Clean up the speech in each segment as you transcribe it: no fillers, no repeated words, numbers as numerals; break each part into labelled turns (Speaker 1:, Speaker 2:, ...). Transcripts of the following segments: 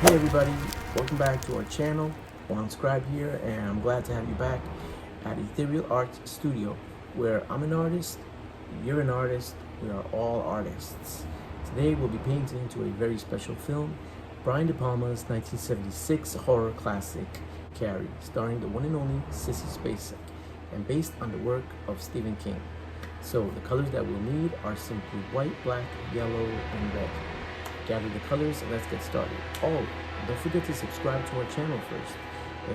Speaker 1: Hey everybody, welcome back to our channel. Juan Scribe here, and I'm glad to have you back at Ethereal Arts Studio, where I'm an artist, you're an artist, we are all artists. Today we'll be painting to a very special film, Brian Depalma's 1976 horror classic, Carrie, starring the one and only Sissy Spacek, and based on the work of Stephen King. So the colors that we'll need are simply white, black, yellow, and red. Gather the colors and let's get started. Oh, don't forget to subscribe to our channel first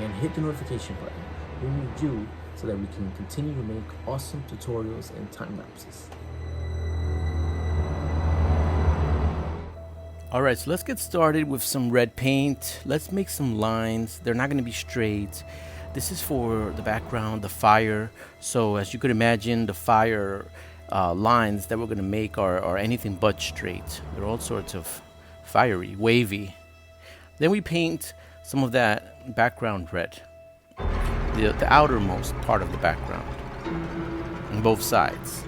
Speaker 1: and hit the notification button when you do so that we can continue to make awesome tutorials and time lapses.
Speaker 2: Alright, so let's get started with some red paint. Let's make some lines. They're not going to be straight. This is for the background, the fire. So as you could imagine, the fire lines that we're going to make are anything but straight. They're all sorts of fiery, wavy. Then we paint some of that background red, the outermost part of the background on both sides.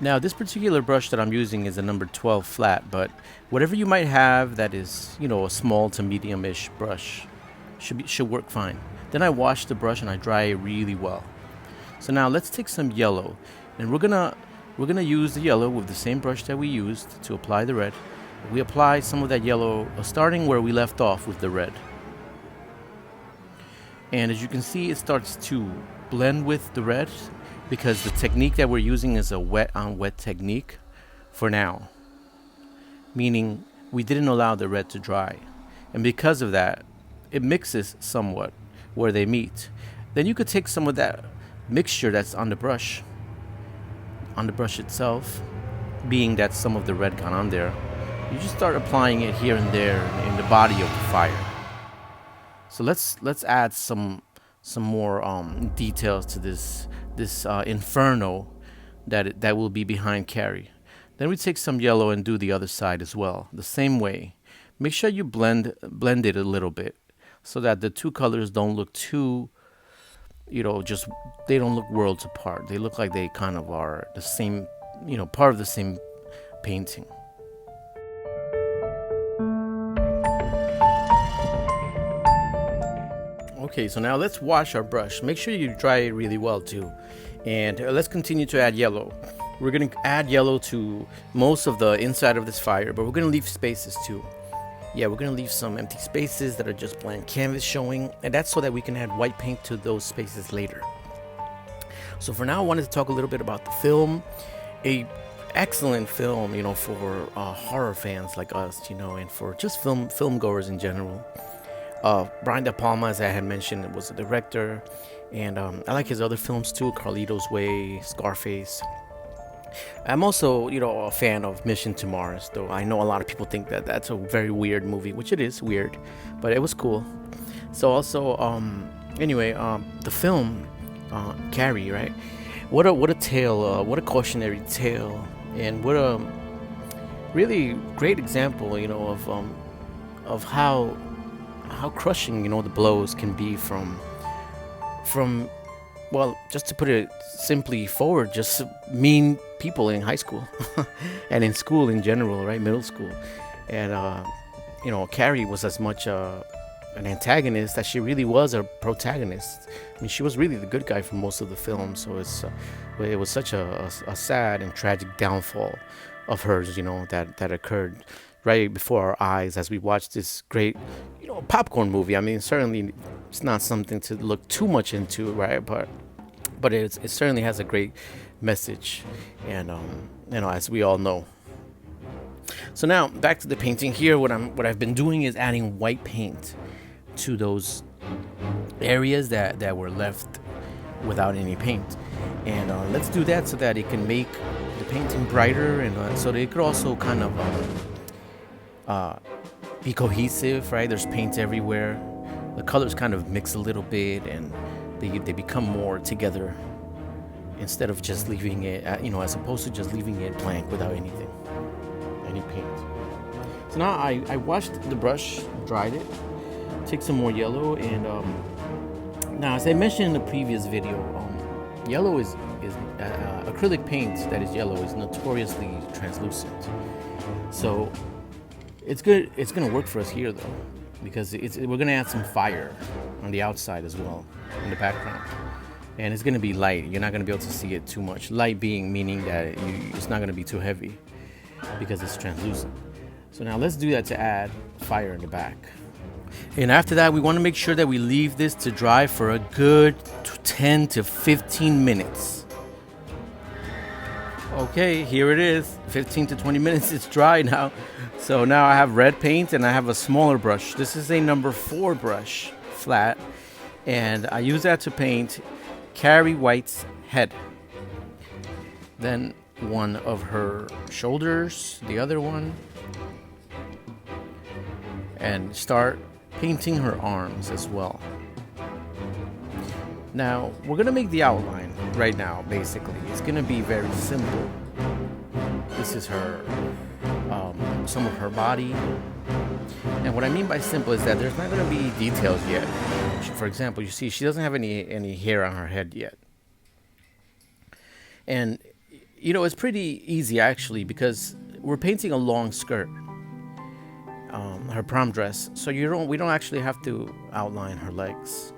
Speaker 2: Now this particular brush that I'm using is a number 12 flat, but whatever you might have that is, a small to medium-ish brush should work fine. Then I wash the brush and I dry it really well. So now let's take some yellow, and we're gonna use the yellow with the same brush that we used to apply the red. We apply some of that yellow, starting where we left off with the red. And as you can see, it starts to blend with the red because the technique that we're using is a wet on wet technique for now, meaning we didn't allow the red to dry, and because of that, it mixes somewhat where they meet. Then you could take some of that mixture that's on the brush itself, being that some of the red got on there, you just start applying it here and there in the body of the fire. So let's add some more details to this inferno that will be behind Carrie. Then we take some yellow and do the other side as well, the same way. Make sure you blend it a little bit so that the two colors don't look too, they don't look worlds apart. They look like they kind of are the same, part of the same painting. Okay, so now let's wash our brush. Make sure you dry it really well too. And let's continue to add yellow. We're going to add yellow to most of the inside of this fire, but we're going to leave spaces too. Yeah, we're going to leave some empty spaces that are just blank canvas showing, and that's so that we can add white paint to those spaces later. So for now, I wanted to talk a little bit about the film. A excellent film, for horror fans like us, and for just film goers in general. Brian Depalma, as I had mentioned, was the director, and I like his other films too, Carlito's Way, Scarface. I'm also, a fan of Mission to Mars, though I know a lot of people think that that's a very weird movie, which it is weird, but it was cool. So also, the film, Carrie, right? What a tale, what a cautionary tale, and what a really great example, of how crushing, the blows can be from well, just to put it simply forward, just mean people in high school and in school in general, right? Middle school. And, Carrie was as much an antagonist as she really was a protagonist. I mean, she was really the good guy for most of the film. So it was such a sad and tragic downfall of hers, that occurred right before our eyes as we watched this great, popcorn movie. I mean, certainly it's not something to look too much into, right? But it certainly has a great message, and as we all know. So now back to the painting here. What I've been doing is adding white paint to those areas that were left without any paint, and let's do that so that it can make the painting brighter, and so that it could also kind of be cohesive, right? There's paint everywhere. The colors kind of mix a little bit, and they become more together instead of just leaving it, as opposed to just leaving it blank without any paint. So now I washed the brush, dried it, take some more yellow, and now as I mentioned in the previous video, yellow is acrylic paint that is yellow is notoriously translucent. So It's good. It's gonna work for us here though, because we're gonna add some fire on the outside as well in the background, and it's gonna be light. You're not gonna be able to see it too much. Light being meaning that it's not gonna be too heavy because it's translucent. So now let's do that to add fire in the back. And after that, we want to make sure that we leave this to dry for a good 10 to 15 minutes. Okay, here it is. 15 to 20 minutes. It's dry now. So now I have red paint and I have a smaller brush. This is a number 4 brush, flat. And I use that to paint Carrie White's head. Then one of her shoulders, the other one. And start painting her arms as well. Now, we're going to make the outline right now, basically. It's going to be very simple. This is her, some of her body. And what I mean by simple is that there's not going to be details yet. For example, you see she doesn't have any hair on her head yet. And, it's pretty easy actually because we're painting a long skirt. Her prom dress, so we don't actually have to outline her legs.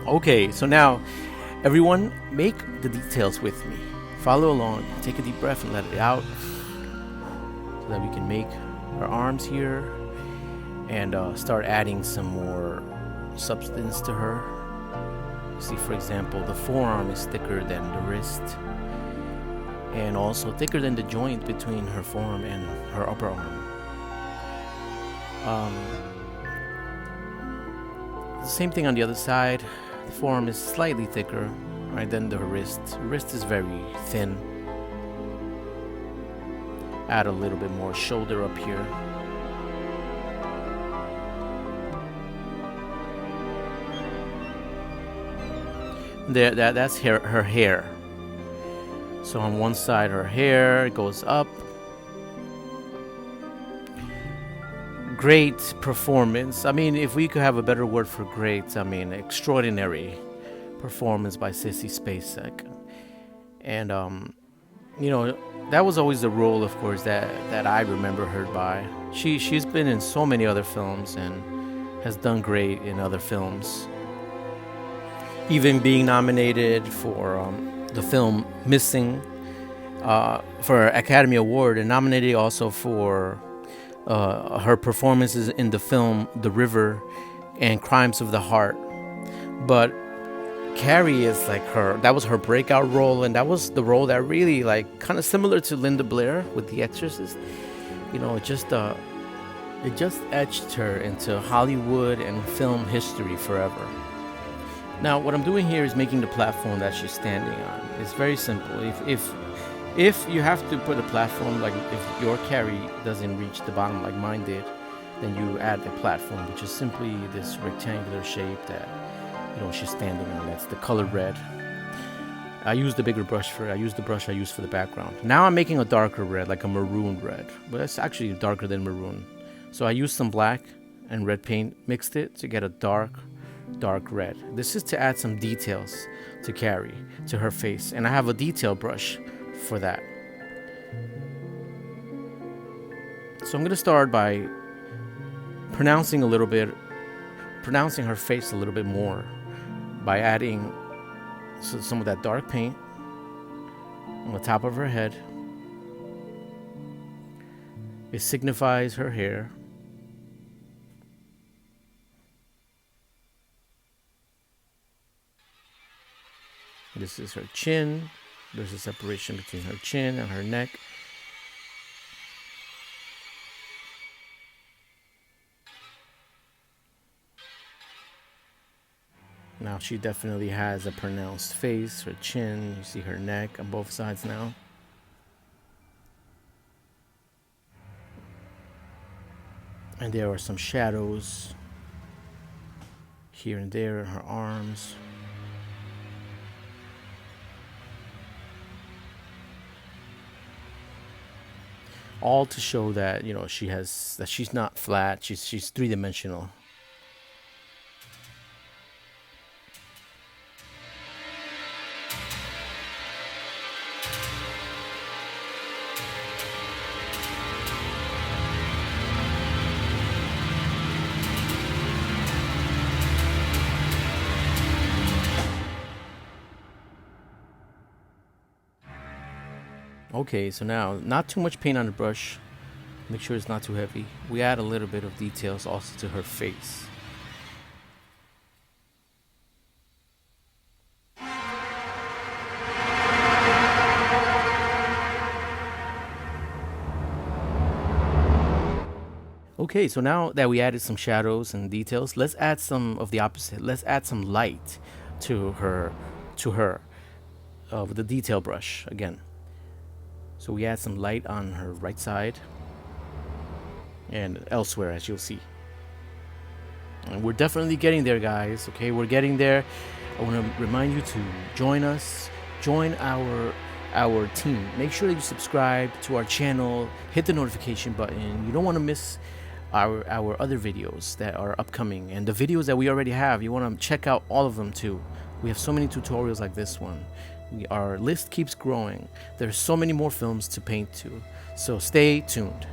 Speaker 2: Okay, so now everyone make the details with me. Follow along, take a deep breath and let it out. That we can make her arms here and start adding some more substance to her. See, for example, the forearm is thicker than the wrist and also thicker than the joint between her forearm and her upper arm. The same thing on the other side. The forearm is slightly thicker, right, than the wrist. The wrist is very thin. Add a little bit more shoulder up here. There, that's her hair. So on one side, her hair goes up. Great performance. I mean, if we could have a better word for great, extraordinary performance by Sissy Spacek. And that was always the role, of course, that I remember her by. She's been in so many other films and has done great in other films. Even being nominated for the film Missing for Academy Award, and nominated also for her performances in the film The River and Crimes of the Heart. But Carrie is that was her breakout role, and that was the role that really kind of similar to Linda Blair with The Exorcist. It just etched her into Hollywood and film history forever. Now what I'm doing here is making the platform that she's standing on. It's very simple. If you have to put a platform, like if your Carrie doesn't reach the bottom like mine did, then you add a platform, which is simply this rectangular shape that she's standing on. That's the color red. I used the bigger brush for it. I used the brush I used for the background. Now I'm making a darker red, like a maroon red, but it's actually darker than maroon. So I used some black and red paint, mixed it to get a dark red. This is to add some details to Carrie, to her face, and I have a detail brush for that. So I'm going to start by pronouncing her face a little bit more by adding some of that dark paint on the top of her head. It signifies her hair. This is her chin. There's a separation between her chin and her neck. Now she definitely has a pronounced face, her chin, you see her neck on both sides now. And there are some shadows here and there in her arms. all to show that she's not flat. She's three-dimensional. Okay, so now not too much paint on the brush. Make sure it's not too heavy. We add a little bit of details also to her face. Okay, so now that we added some shadows and details, let's add some of the opposite. Let's add some light to her with the detail brush again. So we add some light on her right side and elsewhere, as you'll see. And we're definitely getting there, guys. Okay, we're getting there. I want to remind you to join us, join our team. Make sure that you subscribe to our channel, hit the notification button. You don't want to miss our other videos that are upcoming, and the videos that we already have. You want to check out all of them too. We have so many tutorials like this one. Our list keeps growing. There's so many more films to paint to, so stay tuned.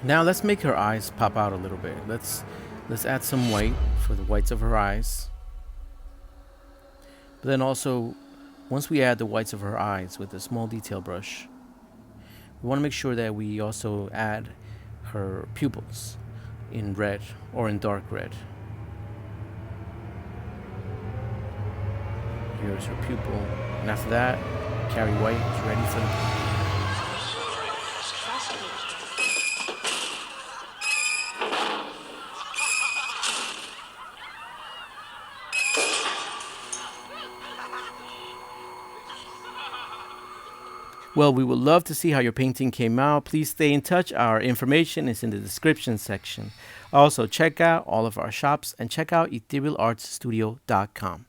Speaker 2: Now let's make her eyes pop out a little bit. Let's add some white for the whites of her eyes. But then also, once we add the whites of her eyes with a small detail brush, we want to make sure that we also add her pupils in red or in dark red. Here's her pupil. And after that, Carrie White is ready for the... Well, we would love to see how your painting came out. Please stay in touch. Our information is in the description section. Also, check out all of our shops and check out etherealartsstudio.com.